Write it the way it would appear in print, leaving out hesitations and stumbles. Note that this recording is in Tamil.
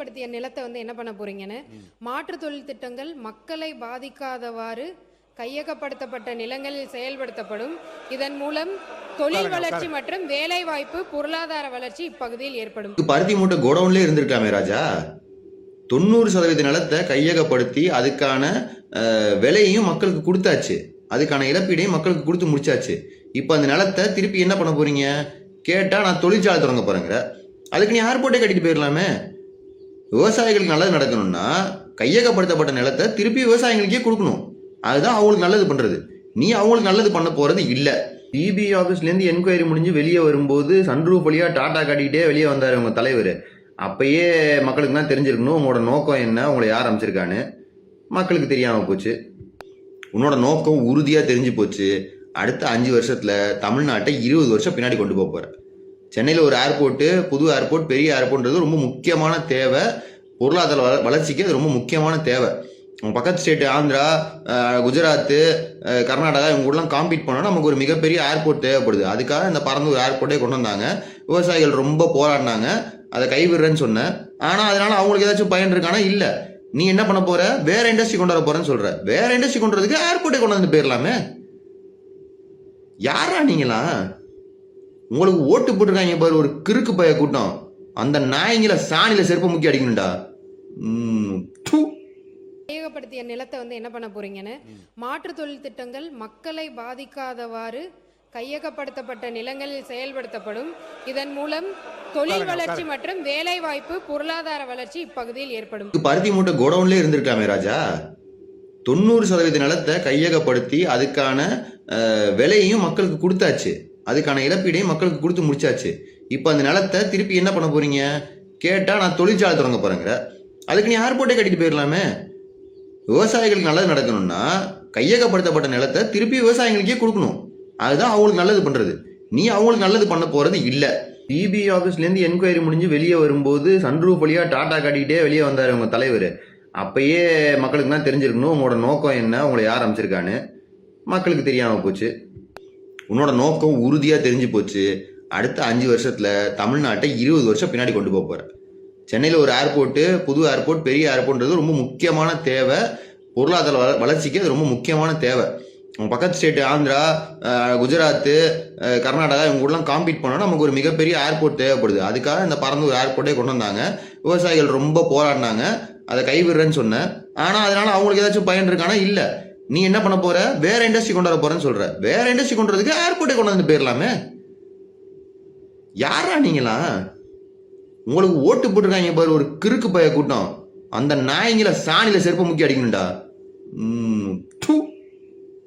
கையகப்படுத்திய நிலத்தை என்ன பண்ண போறீங்கன்னு மாற்று தொழில் திட்டங்கள் மக்களை பாதிக்காதவாறு கையகப்படுத்தப்பட்ட நிலங்களில் செயல்படுத்தப்படும். இதன் மூலம் தொழில் வளர்ச்சி மற்றும் வேலை வாய்ப்பு பொருளாதார வளர்ச்சி இப்பகுதியில் ஏற்படும். பருத்தி மூட்டை கோடவுன்லேயே இருந்திருக்கலாமே ராஜா. 90% நிலத்தை கையகப்படுத்தி அதுக்கான விலையையும் மக்களுக்கு கொடுத்தாச்சு, அதுக்கான இழப்பீடையும் மக்களுக்கு கொடுத்து முடிச்சாச்சு. இப்போ அந்த நிலத்தை திருப்பி என்ன பண்ண போறீங்க கேட்டால் நான் தொழிற்சாலை தொடங்க போறேங்கிற. அதுக்கு நீ ஏர்போர்ட்டே கட்டிட்டு போயிடலாமே. விவசாயிகளுக்கு நல்லது நடக்கணும்னா கையகப்படுத்தப்பட்ட நிலத்தை திருப்பி விவசாயிகளுக்கே கொடுக்கணும். அதுதான் அவங்களுக்கு நல்லது பண்றது. நீ அவங்களுக்கு நல்லது பண்ண போறது இல்லை. டிபி ஆஃபீஸ்லேருந்து என்கொயரி முடிஞ்சு வெளியே வரும்போது சன்ரூஃப் வழியாக டாட்டா காட்டிக்கிட்டே வெளியே வந்தார் உங்கள் தலைவர். அப்பயே மக்களுக்கு தான் தெரிஞ்சிருக்கணும் உங்களோட நோக்கம் என்ன, உங்களை யார் அமைச்சிருக்கான்னு. மக்களுக்கு தெரியாமல் போச்சு. உன்னோட நோக்கம் உறுதியாக தெரிஞ்சு போச்சு. அடுத்த 5 வருஷத்தில் தமிழ்நாட்டை 20 வருஷம் பின்னாடி கொண்டு போக போகிற. சென்னையில் ஒரு ஏர்போர்ட்டு, புது ஏர்போர்ட், பெரிய ஏர்போர்ட்ன்றது ரொம்ப முக்கியமான தேவை. பொருளாதார வளர்ச்சிக்கு அது ரொம்ப முக்கியமான தேவை. பக்கத்து ஸ்டேட்டு ஆந்திரா, குஜராத்து, கர்நாடகா இவங்க கூடலாம் காம்பீட் பண்ணோன்னா நமக்கு ஒரு மிகப்பெரிய ஏர்போர்ட் தேவைப்படுது. அதுக்காக இந்த பறந்தூர் ஏர்போர்ட்டே கொண்டு வந்தாங்க. விவசாயிகள் ரொம்ப போராடினாங்க, அதை கைவிடுறேன்னு சொன்னேன். ஆனால் அதனால அவங்களுக்கு ஏதாச்சும் பயன் இருக்கானா? இல்லை. நீ என்ன பண்ண போற? வேற இண்டஸ்ட்ரி கொண்டு வர போறேன்னு சொல்ற. வேற இண்டஸ்ட்ரி கொண்டு வரதுக்கு ஏர்போர்ட்டே கொண்டு வந்து போயிடலாமே. யாரா நீங்களா? உங்களுக்கு ஓட்டு போட்டிருக்காங்க பாரு ஒரு கிறுக்கு பய கூட்டம். அந்த நாயங்கள சாணியில செருப்ப முக்கி அடிக்கணும்டா. கையகப்படுத்திய நிலத்தை என்ன பண்ண போறீங்கன்னு மாற்று தொழில் திட்டங்கள் மக்களை பாதிக்காதவாறு கையகப்படுத்தப்பட்ட நிலங்களில் செயல்படுத்தப்படும். இதன் மூலம் தொழில் வளர்ச்சி மற்றும் வேலை வாய்ப்பு பொருளாதார வளர்ச்சி இப்பகுதியில் ஏற்படும். பருத்தி மூட்டை கோடவுன்லேயே இருந்திருக்கலாமே ராஜா. 90% நிலத்தை கையகப்படுத்தி அதுக்கான விலையையும் மக்களுக்கு கொடுத்தாச்சு, அதுக்கான இழப்பீடையும் மக்களுக்கு கொடுத்து முடிச்சாச்சு. இப்போ அந்த நிலத்தை திருப்பி என்ன பண்ண போறீங்க கேட்டால் நான் தொழிற்சாலை தொடங்க போறேங்கிற. அதுக்கு நீ ஏர்போர்ட்டே கட்டிட்டு போயிடலாமே. விவசாயிகளுக்கு நல்லது நடக்கணும்னா கையகப்படுத்தப்பட்ட நிலத்தை திருப்பி விவசாயிகளுக்கே கொடுக்கணும். அதுதான் அவங்களுக்கு நல்லது பண்றது. நீ அவங்களுக்கு நல்லது பண்ண போறது இல்லை. டிபி ஆஃபீஸ்லேருந்து என்கொயரி முடிஞ்சு வெளியே வரும்போது சன்ரூஃப் வழியாக டாட்டா காட்டிக்கிட்டே வெளியே வந்தார் உங்கள் தலைவர். அப்பயே மக்களுக்கு தான் தெரிஞ்சிருக்கணும் உங்களோட நோக்கம் என்ன, உங்களை யார் அமைச்சிருக்கான்னு. மக்களுக்கு தெரியாமல் போச்சு. உன்னோட நோக்கம் உறுதியாக தெரிஞ்சு போச்சு. அடுத்த 5 வருஷத்தில் தமிழ்நாட்டை 20 வருஷம் பின்னாடி கொண்டு போக போகிற. சென்னையில் ஒரு ஏர்போர்ட்டு, புது ஏர்போர்ட், பெரிய ஏர்போர்ட்ன்றது ரொம்ப முக்கியமான தேவை. பொருளாதார வளர்ச்சிக்கு அது ரொம்ப முக்கியமான தேவை. பக்கத்து ஸ்டேட்டு ஆந்திரா, குஜராத்து, கர்நாடகா இவங்க கூடலாம் காம்பீட் பண்ணோன்னா நமக்கு ஒரு மிகப்பெரிய ஏர்போர்ட் தேவைப்படுது. அதுக்காக இந்த பறந்தூர் ஏர்போர்ட்டே கொண்டு வந்தாங்க. விவசாயிகள் ரொம்ப போராடினாங்க, அதை கைவிடுறேன்னு சொன்னேன். ஆனால் அதனால அவங்களுக்கு ஏதாச்சும் பயன் இருக்கானா? இல்லை. நீ என்ன பண்ண போற? வேற இண்டஸ்ட்ரி கொண்டு வர போறேன்னு சொல்ற. வேற இண்டஸ்ட்ரி கொண்டு வரதுக்கு ஏர்போர்ட்டே கொண்டு வந்து போயிடலாமே. யாரா நீங்களா? உங்களுக்கு ஓட்டு போட்டிருக்காங்க பாரு ஒரு கிறுக்கு பய கூட்டம். அந்த நாயங்கள சாணியில செருப்ப முக்கி அடிக்கணும்டா.